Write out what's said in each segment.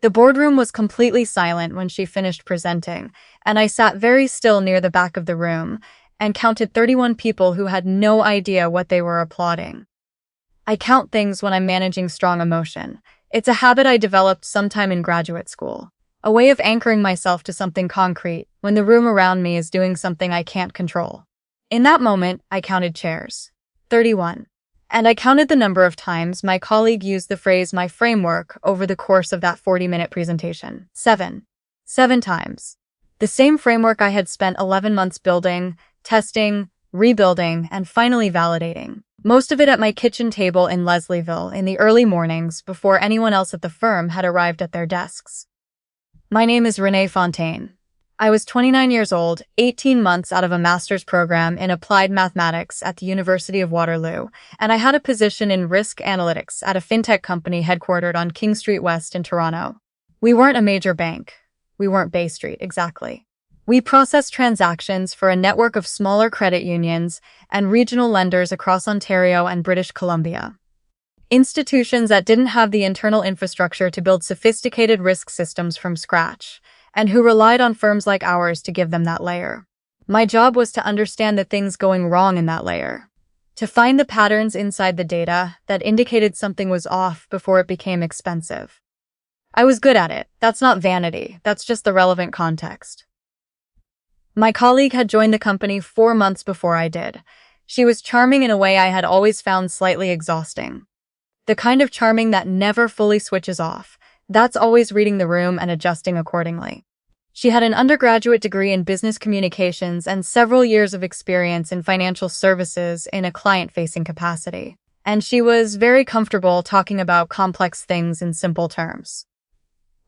The boardroom was completely silent when she finished presenting, and I sat very still near the back of the room and counted 31 people who had no idea what they were applauding. I count things when I'm managing strong emotion. It's a habit I developed sometime in graduate school, a way of anchoring myself to something concrete when the room around me is doing something I can't control. In that moment, I counted chairs. 31. And I counted the number of times my colleague used the phrase "my framework" over the course of that 40-minute presentation. 7. 7 times. The same framework I had spent 11 months building, testing, rebuilding, and finally validating. Most of it at my kitchen table in Leslieville in the early mornings before anyone else at the firm had arrived at their desks. My name is Renee Fontaine. I was 29 years old, 18 months out of a master's program in applied mathematics at the University of Waterloo, and I had a position in risk analytics at a fintech company headquartered on King Street West in Toronto. We weren't a major bank. We weren't Bay Street, exactly. We processed transactions for a network of smaller credit unions and regional lenders across Ontario and British Columbia. Institutions that didn't have the internal infrastructure to build sophisticated risk systems from scratch, and who relied on firms like ours to give them that layer. My job was to understand the things going wrong in that layer, to find the patterns inside the data that indicated something was off before it became expensive. I was good at it. That's not vanity, that's just the relevant context. My colleague had joined the company 4 months before I did. She was charming in a way I had always found slightly exhausting. The kind of charming that never fully switches off. That's always reading the room and adjusting accordingly. She had an undergraduate degree in business communications and several years of experience in financial services in a client-facing capacity. And she was very comfortable talking about complex things in simple terms.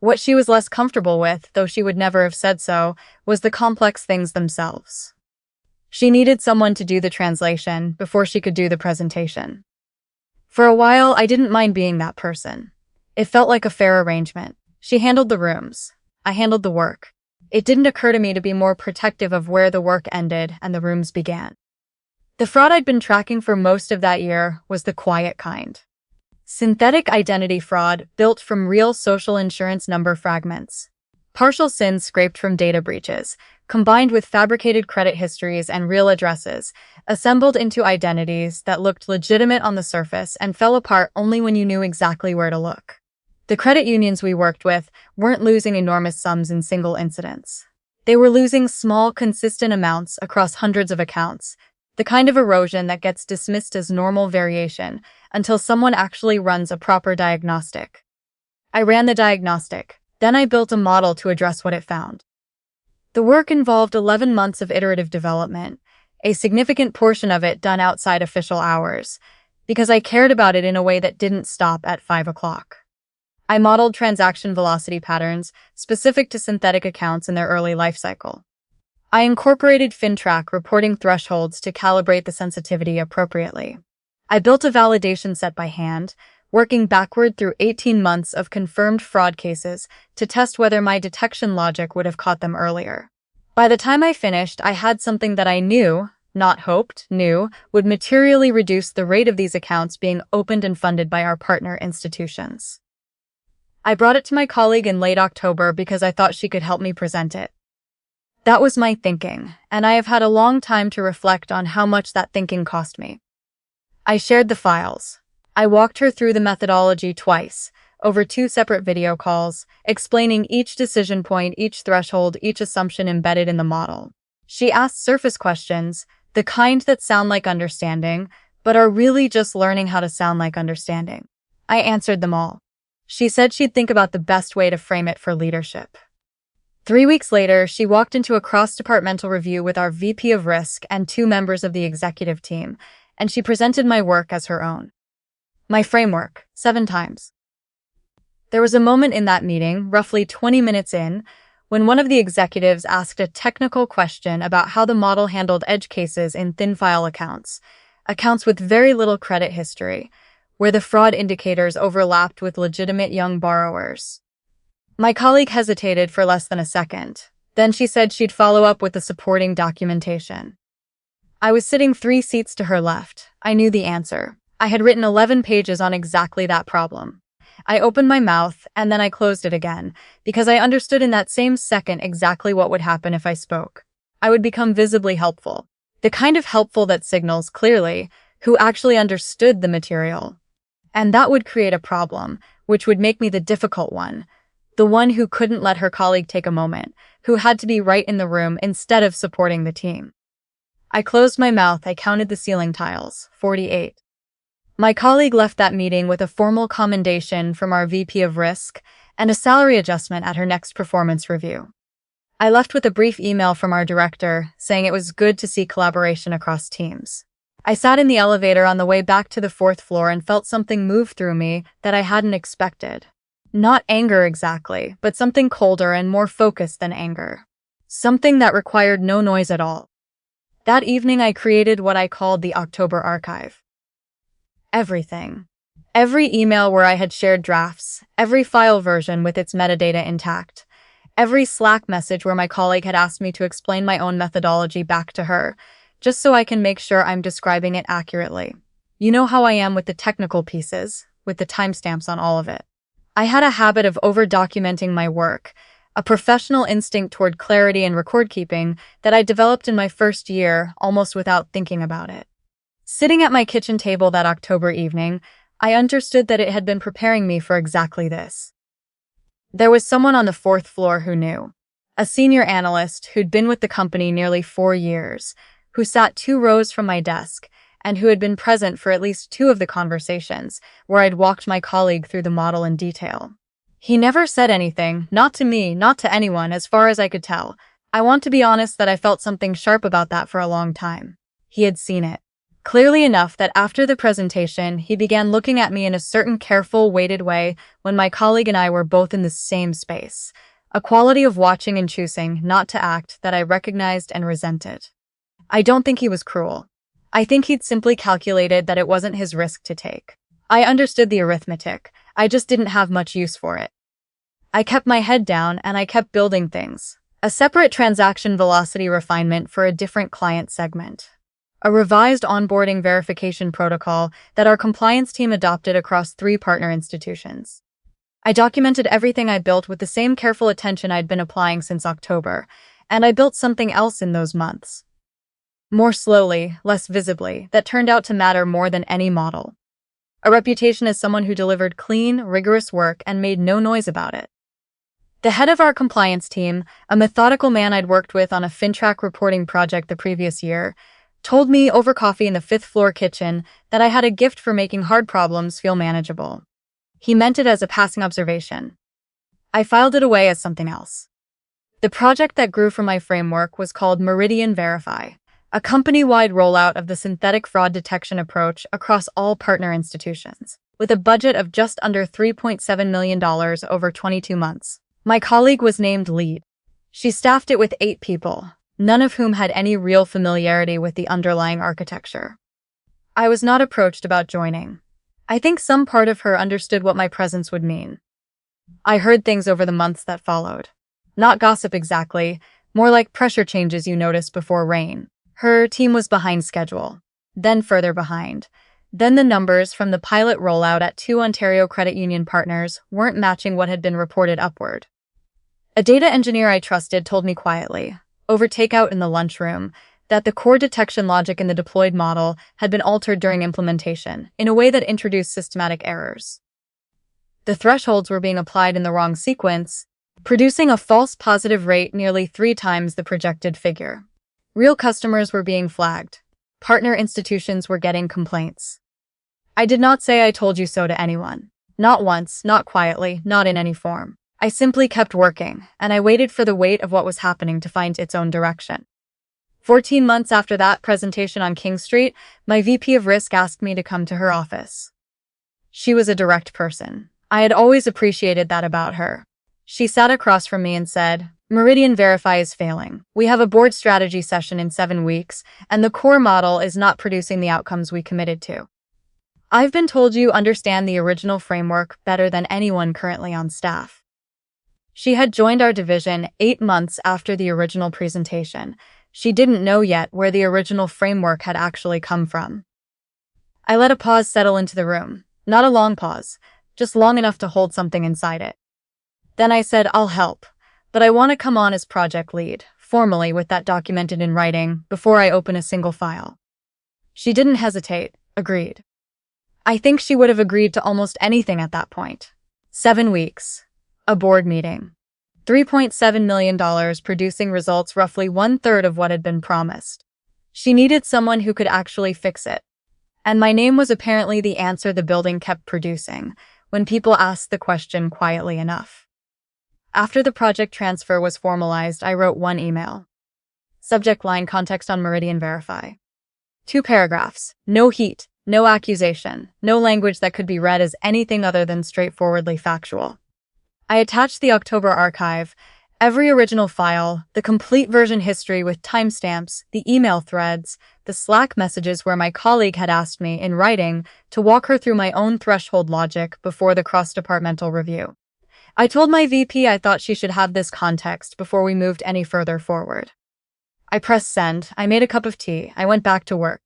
What she was less comfortable with, though she would never have said so, was the complex things themselves. She needed someone to do the translation before she could do the presentation. For a while, I didn't mind being that person. It felt like a fair arrangement. She handled the rooms. I handled the work. It didn't occur to me to be more protective of where the work ended and the rooms began. The fraud I'd been tracking for most of that year was the quiet kind. Synthetic identity fraud built from real social insurance number fragments. Partial sins scraped from data breaches, combined with fabricated credit histories and real addresses, assembled into identities that looked legitimate on the surface and fell apart only when you knew exactly where to look. The credit unions we worked with weren't losing enormous sums in single incidents. They were losing small, consistent amounts across hundreds of accounts, the kind of erosion that gets dismissed as normal variation until someone actually runs a proper diagnostic. I ran the diagnostic, then I built a model to address what it found. The work involved 11 months of iterative development, a significant portion of it done outside official hours, because I cared about it in a way that didn't stop at 5 o'clock. I modeled transaction velocity patterns specific to synthetic accounts in their early life cycle. I incorporated FinTrack reporting thresholds to calibrate the sensitivity appropriately. I built a validation set by hand, working backward through 18 months of confirmed fraud cases to test whether my detection logic would have caught them earlier. By the time I finished, I had something that I knew, not hoped, knew, would materially reduce the rate of these accounts being opened and funded by our partner institutions. I brought it to my colleague in late October because I thought she could help me present it. That was my thinking, and I have had a long time to reflect on how much that thinking cost me. I shared the files. I walked her through the methodology twice, over 2 separate video calls, explaining each decision point, each threshold, each assumption embedded in the model. She asked surface questions, the kind that sound like understanding, but are really just learning how to sound like understanding. I answered them all. She said she'd think about the best way to frame it for leadership. 3 weeks later, she walked into a cross-departmental review with our VP of Risk and 2 members of the executive team, and she presented my work as her own. My framework, 7 times. There was a moment in that meeting, roughly 20 minutes in, when one of the executives asked a technical question about how the model handled edge cases in thin-file accounts with very little credit history, where the fraud indicators overlapped with legitimate young borrowers. My colleague hesitated for less than a second. Then she said she'd follow up with the supporting documentation. I was sitting 3 seats to her left. I knew the answer. I had written 11 pages on exactly that problem. I opened my mouth and then I closed it again, because I understood in that same second exactly what would happen if I spoke. I would become visibly helpful. The kind of helpful that signals clearly who actually understood the material. And that would create a problem, which would make me the difficult one. The one who couldn't let her colleague take a moment, who had to be right in the room instead of supporting the team. I closed my mouth, I counted the ceiling tiles, 48. My colleague left that meeting with a formal commendation from our VP of Risk and a salary adjustment at her next performance review. I left with a brief email from our director saying it was good to see collaboration across teams. I sat in the elevator on the way back to the 4th floor and felt something move through me that I hadn't expected. Not anger exactly, but something colder and more focused than anger. Something that required no noise at all. That evening I created what I called the October archive. Everything. Every email where I had shared drafts, every file version with its metadata intact, every Slack message where my colleague had asked me to explain my own methodology back to her, just so I can make sure I'm describing it accurately. You know how I am with the technical pieces, with the timestamps on all of it. I had a habit of over-documenting my work, a professional instinct toward clarity and record-keeping that I developed in my first year almost without thinking about it. Sitting at my kitchen table that October evening, I understood that it had been preparing me for exactly this. There was someone on the 4th floor who knew. A senior analyst who'd been with the company nearly 4 years, who sat 2 rows from my desk, and who had been present for at least 2 of the conversations where I'd walked my colleague through the model in detail. He never said anything, not to me, not to anyone, as far as I could tell. I want to be honest that I felt something sharp about that for a long time. He had seen it. Clearly enough that after the presentation, he began looking at me in a certain careful, weighted way when my colleague and I were both in the same space. A quality of watching and choosing not to act that I recognized and resented. I don't think he was cruel. I think he'd simply calculated that it wasn't his risk to take. I understood the arithmetic. I just didn't have much use for it. I kept my head down and I kept building things. A separate transaction velocity refinement for a different client segment. A revised onboarding verification protocol that our compliance team adopted across 3 partner institutions. I documented everything I built with the same careful attention I'd been applying since October, and I built something else in those months. More slowly, less visibly, that turned out to matter more than any model. A reputation as someone who delivered clean, rigorous work and made no noise about it. The head of our compliance team, a methodical man I'd worked with on a FinTrack reporting project the previous year, told me over coffee in the 5th floor kitchen that I had a gift for making hard problems feel manageable. He meant it as a passing observation. I filed it away as something else. The project that grew from my framework was called Meridian Verify, a company-wide rollout of the synthetic fraud detection approach across all partner institutions, with a budget of just under $3.7 million over 22 months. My colleague was named lead. She staffed it with 8 people, none of whom had any real familiarity with the underlying architecture. I was not approached about joining. I think some part of her understood what my presence would mean. I heard things over the months that followed. Not gossip exactly, more like pressure changes you notice before rain. Her team was behind schedule, then further behind. Then the numbers from the pilot rollout at 2 Ontario credit union partners weren't matching what had been reported upward. A data engineer I trusted told me quietly, over takeout in the lunchroom, that the core detection logic in the deployed model had been altered during implementation in a way that introduced systematic errors. The thresholds were being applied in the wrong sequence, producing a false positive rate nearly 3 times the projected figure. Real customers were being flagged. Partner institutions were getting complaints. I did not say I told you so to anyone. Not once, not quietly, not in any form. I simply kept working, and I waited for the weight of what was happening to find its own direction. 14 months after that presentation on King Street, my VP of Risk asked me to come to her office. She was a direct person. I had always appreciated that about her. She sat across from me and said, "Meridian Verify is failing. We have a board strategy session in 7 weeks, and the core model is not producing the outcomes we committed to. I've been told you understand the original framework better than anyone currently on staff." She had joined our division 8 months after the original presentation. She didn't know yet where the original framework had actually come from. I let a pause settle into the room. Not a long pause, just long enough to hold something inside it. Then I said, I'll help, but I want to come on as project lead, formally with that documented in writing, before I open a single file. She didn't hesitate, agreed. I think she would have agreed to almost anything at that point. 7 weeks. A board meeting. $3.7 million producing results roughly 1/3 of what had been promised. She needed someone who could actually fix it. And my name was apparently the answer the building kept producing, when people asked the question quietly enough. After the project transfer was formalized, I wrote one email. Subject line: context on Meridian Verify. 2 paragraphs. No heat, no accusation, no language that could be read as anything other than straightforwardly factual. I attached the October archive, every original file, the complete version history with timestamps, the email threads, the Slack messages where my colleague had asked me, in writing, to walk her through my own threshold logic before the cross-departmental review. I told my VP I thought she should have this context before we moved any further forward. I pressed send, I made a cup of tea, I went back to work.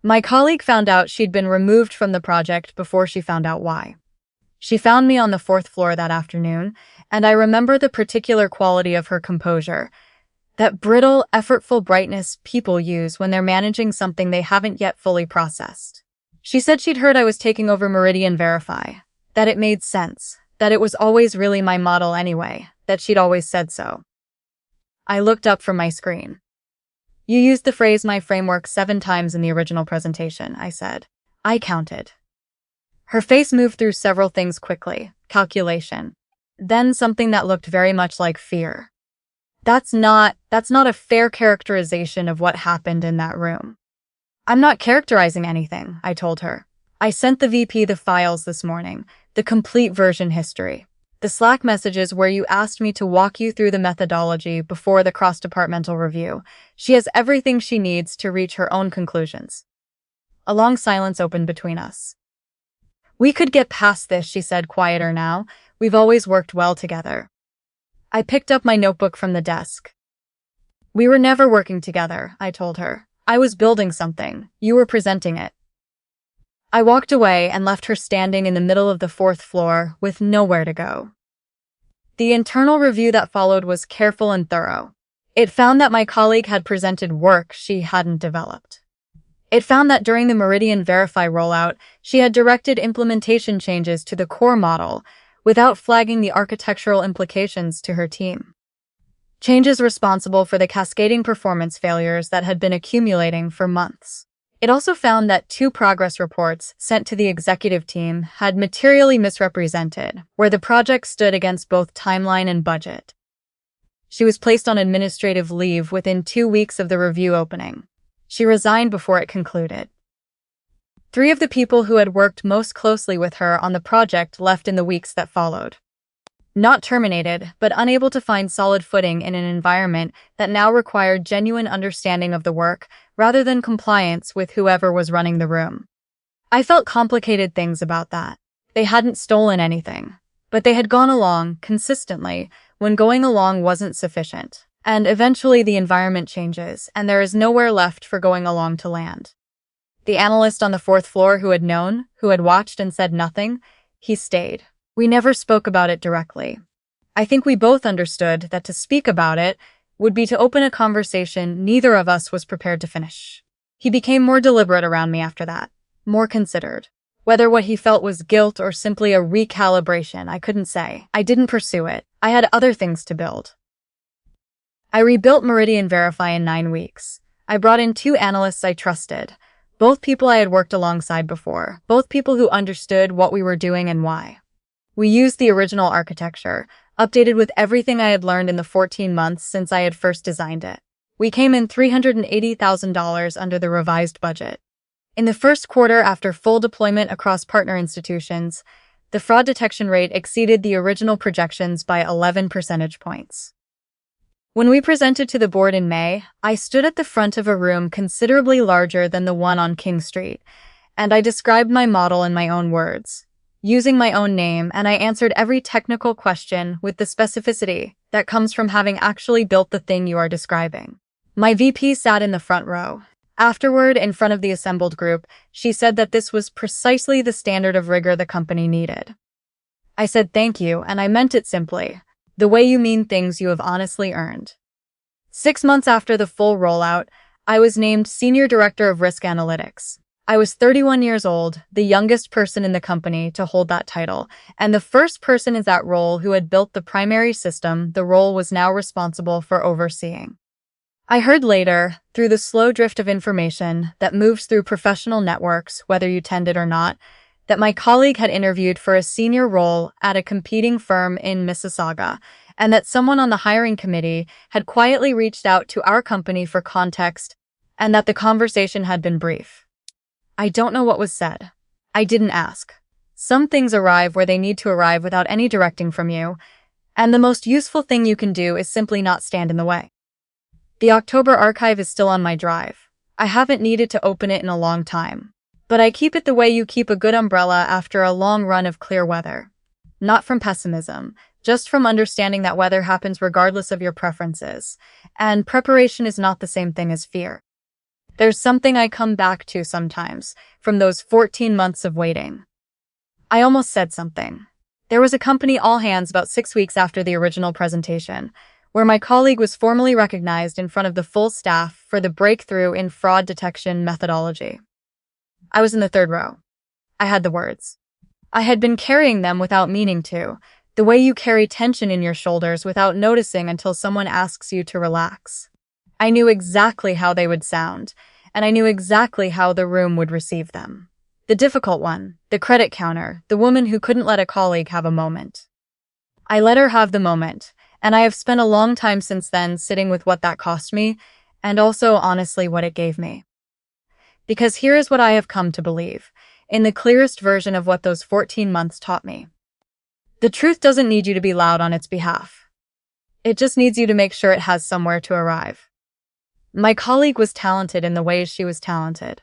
My colleague found out she'd been removed from the project before she found out why. She found me on the 4th floor that afternoon, and I remember the particular quality of her composure, that brittle, effortful brightness people use when they're managing something they haven't yet fully processed. She said she'd heard I was taking over Meridian Verify, that it made sense, that it was always really my model anyway, that she'd always said so. I looked up from my screen. You used the phrase "my framework" 7 times in the original presentation, I said. I counted. Her face moved through several things quickly. Calculation. Then something that looked very much like fear. That's not a fair characterization of what happened in that room. I'm not characterizing anything, I told her. I sent the VP the files this morning, the complete version history. The Slack messages where you asked me to walk you through the methodology before the cross-departmental review. She has everything she needs to reach her own conclusions. A long silence opened between us. We could get past this, she said, quieter now. We've always worked well together. I picked up my notebook from the desk. We were never working together, I told her. I was building something. You were presenting it. I walked away and left her standing in the middle of the 4th floor with nowhere to go. The internal review that followed was careful and thorough. It found that my colleague had presented work she hadn't developed. It found that during the Meridian Verify rollout, she had directed implementation changes to the core model without flagging the architectural implications to her team. Changes responsible for the cascading performance failures that had been accumulating for months. It also found that 2 progress reports sent to the executive team had materially misrepresented where the project stood against both timeline and budget. She was placed on administrative leave within 2 weeks of the review opening. She resigned before it concluded. 3 of the people who had worked most closely with her on the project left in the weeks that followed. Not terminated, but unable to find solid footing in an environment that now required genuine understanding of the work rather than compliance with whoever was running the room. I felt complicated things about that. They hadn't stolen anything, but they had gone along consistently when going along wasn't sufficient. And eventually the environment changes, and there is nowhere left for going along to land. The analyst on the 4th floor who had known, who had watched and said nothing, he stayed. We never spoke about it directly. I think we both understood that to speak about it would be to open a conversation neither of us was prepared to finish. He became more deliberate around me after that, more considered. Whether what he felt was guilt or simply a recalibration, I couldn't say. I didn't pursue it. I had other things to build. I rebuilt Meridian Verify in 9 weeks. I brought in 2 analysts I trusted, both people I had worked alongside before, both people who understood what we were doing and why. We used the original architecture, updated with everything I had learned in the 14 months since I had first designed it. We came in $380,000 under the revised budget. In the first quarter after full deployment across partner institutions, the fraud detection rate exceeded the original projections by 11 percentage points. When we presented to the board in May, I stood at the front of a room considerably larger than the one on King Street, and I described my model in my own words, using my own name, and I answered every technical question with the specificity that comes from having actually built the thing you are describing. My VP sat in the front row. Afterward, in front of the assembled group, she said that this was precisely the standard of rigor the company needed. I said thank you, and I meant it simply. The way you mean things you have honestly earned. 6 months after the full rollout, I was named Senior Director of Risk Analytics. I was 31 years old, the youngest person in the company to hold that title, and the first person in that role who had built the primary system the role was now responsible for overseeing. I heard later, through the slow drift of information that moves through professional networks, whether you tend it or not, that my colleague had interviewed for a senior role at a competing firm in Mississauga, and that someone on the hiring committee had quietly reached out to our company for context, and that the conversation had been brief. I don't know what was said. I didn't ask. Some things arrive where they need to arrive without any directing from you, and the most useful thing you can do is simply not stand in the way. The October archive is still on my drive. I haven't needed to open it in a long time. But I keep it the way you keep a good umbrella after a long run of clear weather. Not from pessimism, just from understanding that weather happens regardless of your preferences, and preparation is not the same thing as fear. There's something I come back to sometimes, from those 14 months of waiting. I almost said something. There was a company all-hands about 6 weeks after the original presentation, where my colleague was formally recognized in front of the full staff for the breakthrough in fraud detection methodology. I was in the third row. I had the words. I had been carrying them without meaning to, the way you carry tension in your shoulders without noticing until someone asks you to relax. I knew exactly how they would sound, and I knew exactly how the room would receive them. The difficult one, the credit counter, the woman who couldn't let a colleague have a moment. I let her have the moment, and I have spent a long time since then sitting with what that cost me, and also honestly what it gave me. Because here is what I have come to believe, in the clearest version of what those 14 months taught me. The truth doesn't need you to be loud on its behalf. It just needs you to make sure it has somewhere to arrive. My colleague was talented in the ways she was talented.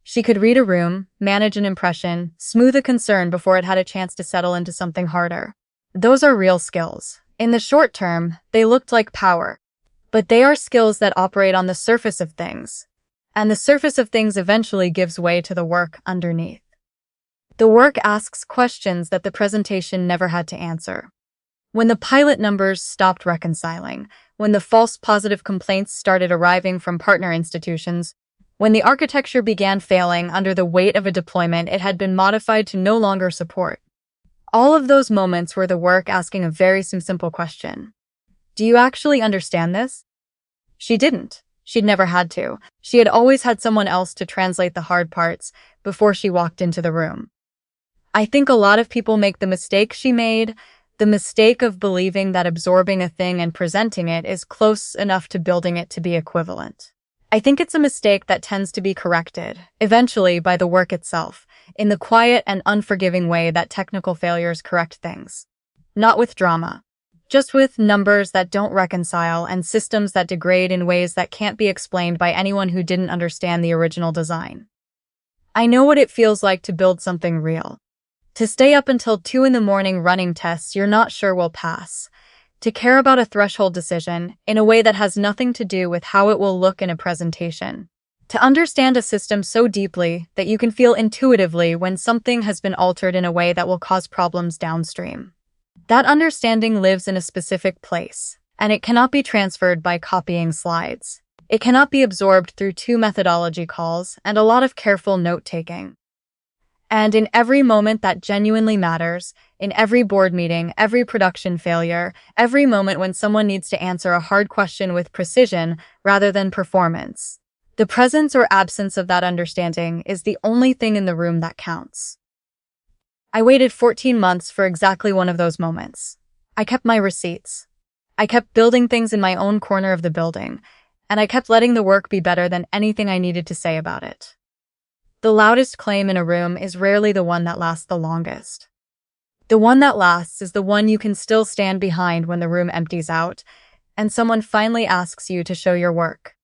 She could read a room, manage an impression, smooth a concern before it had a chance to settle into something harder. Those are real skills. In the short term, they looked like power. But they are skills that operate on the surface of things. And the surface of things eventually gives way to the work underneath. The work asks questions that the presentation never had to answer. When the pilot numbers stopped reconciling, when the false positive complaints started arriving from partner institutions, when the architecture began failing under the weight of a deployment it had been modified to no longer support. All of those moments were the work asking a very simple question. Do you actually understand this? She didn't. She'd never had to. She had always had someone else to translate the hard parts before she walked into the room. I think a lot of people make the mistake she made, the mistake of believing that absorbing a thing and presenting it is close enough to building it to be equivalent. I think it's a mistake that tends to be corrected, eventually by the work itself, in the quiet and unforgiving way that technical failures correct things. Not with drama. Just with numbers that don't reconcile and systems that degrade in ways that can't be explained by anyone who didn't understand the original design. I know what it feels like to build something real. To stay up until 2 a.m. running tests you're not sure will pass. To care about a threshold decision in a way that has nothing to do with how it will look in a presentation. To understand a system so deeply that you can feel intuitively when something has been altered in a way that will cause problems downstream. That understanding lives in a specific place, and it cannot be transferred by copying slides. It cannot be absorbed through 2 methodology calls and a lot of careful note-taking. And in every moment that genuinely matters, in every board meeting, every production failure, every moment when someone needs to answer a hard question with precision rather than performance, the presence or absence of that understanding is the only thing in the room that counts. I waited 14 months for exactly one of those moments. I kept my receipts. I kept building things in my own corner of the building, and I kept letting the work be better than anything I needed to say about it. The loudest claim in a room is rarely the one that lasts the longest. The one that lasts is the one you can still stand behind when the room empties out, and someone finally asks you to show your work.